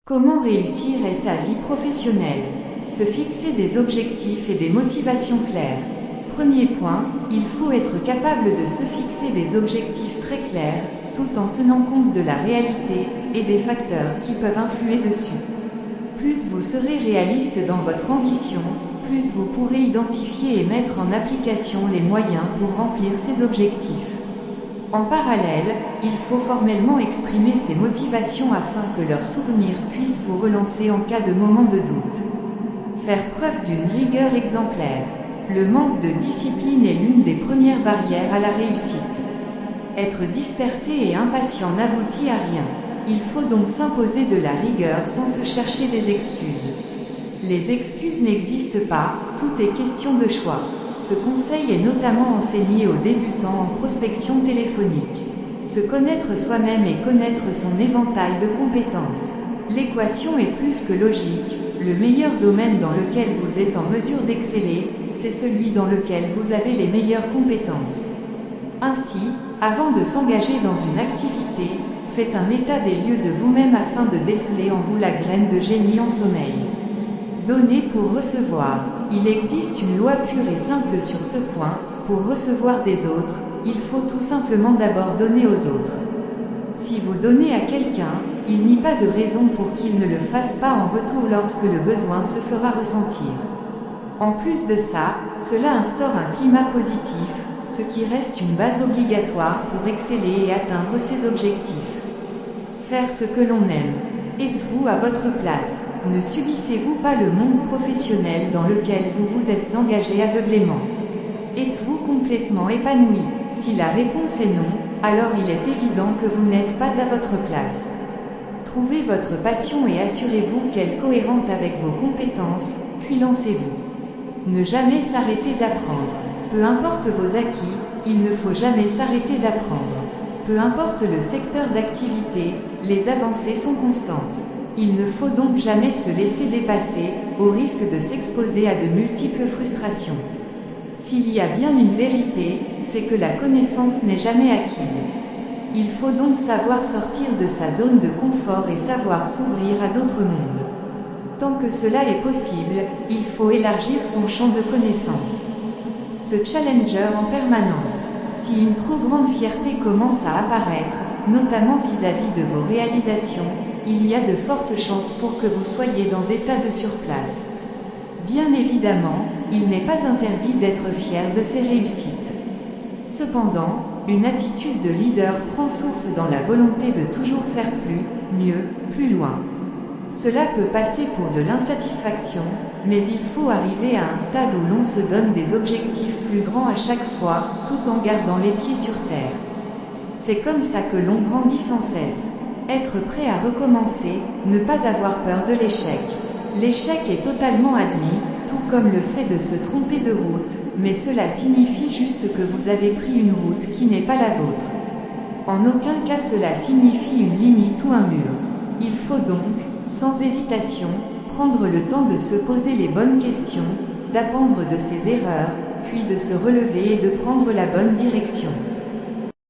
Comment réussir sa vie professionnelle? Se fixer des objectifs et des motivations claires. Premier point, il faut être capable de se fixer des objectifs très clairs, tout en tenant compte de la réalité et des facteurs qui peuvent influer dessus. Plus vous serez réaliste dans votre ambition, plus vous pourrez identifier et mettre en application les moyens pour remplir ces objectifs. En parallèle, il faut formellement exprimer ces motivations afin que leurs souvenirs puissent vous relancer en cas de moment de doute. Faire preuve d'une rigueur exemplaire. Le manque de discipline est l'une des premières barrières à la réussite. Être dispersé et impatient n'aboutit à rien. Il faut donc s'imposer de la rigueur sans se chercher des excuses. Les excuses n'existent pas, tout est question de choix. Ce conseil est notamment enseigné aux débutants en prospection téléphonique. Se connaître soi-même et connaître son éventail de compétences. L'équation est plus que logique. Le meilleur domaine dans lequel vous êtes en mesure d'exceller, c'est celui dans lequel vous avez les meilleures compétences. Ainsi, avant de s'engager dans une activité, faites un état des lieux de vous-même afin de déceler en vous la graine de génie en sommeil. Donner pour recevoir. Il existe une loi pure et simple sur ce point. Pour recevoir des autres, il faut tout simplement d'abord donner aux autres. Si vous donnez à quelqu'un, il n'y a pas de raison pour qu'il ne le fasse pas en retour lorsque le besoin se fera ressentir. En plus de ça, cela instaure un climat positif, ce qui reste une base obligatoire pour exceller et atteindre ses objectifs. Faire ce que l'on aime. Êtes-vous à votre place? Ne subissez-vous pas le monde professionnel dans lequel vous vous êtes engagé aveuglément? Êtes-vous complètement épanoui? Si la réponse est non, alors il est évident que vous n'êtes pas à votre place. Trouvez votre passion et assurez-vous qu'elle est cohérente avec vos compétences, puis lancez-vous. Ne jamais s'arrêter d'apprendre. Peu importe vos acquis, il ne faut jamais s'arrêter d'apprendre. Peu importe le secteur d'activité, les avancées sont constantes. Il ne faut donc jamais se laisser dépasser, au risque de s'exposer à de multiples frustrations. S'il y a bien une vérité, c'est que la connaissance n'est jamais acquise. Il faut donc savoir sortir de sa zone de confort et savoir s'ouvrir à d'autres mondes. Tant que cela est possible, il faut élargir son champ de connaissances. Se challenger en permanence. Si une trop grande fierté commence à apparaître, notamment vis-à-vis de vos réalisations, il y a de fortes chances pour que vous soyez dans état de surplace. Bien évidemment, il n'est pas interdit d'être fier de ses réussites. Cependant, une attitude de leader prend source dans la volonté de toujours faire plus, mieux, plus loin. Cela peut passer pour de l'insatisfaction, mais il faut arriver à un stade où l'on se donne des objectifs plus grands à chaque fois, tout en gardant les pieds sur terre. C'est comme ça que l'on grandit sans cesse. Être prêt à recommencer, ne pas avoir peur de l'échec. L'échec est totalement admis, tout comme le fait de se tromper de route, mais cela signifie juste que vous avez pris une route qui n'est pas la vôtre. En aucun cas cela signifie une limite ou un mur. Il faut donc, sans hésitation, prendre le temps de se poser les bonnes questions, d'apprendre de ses erreurs, puis de se relever et de prendre la bonne direction.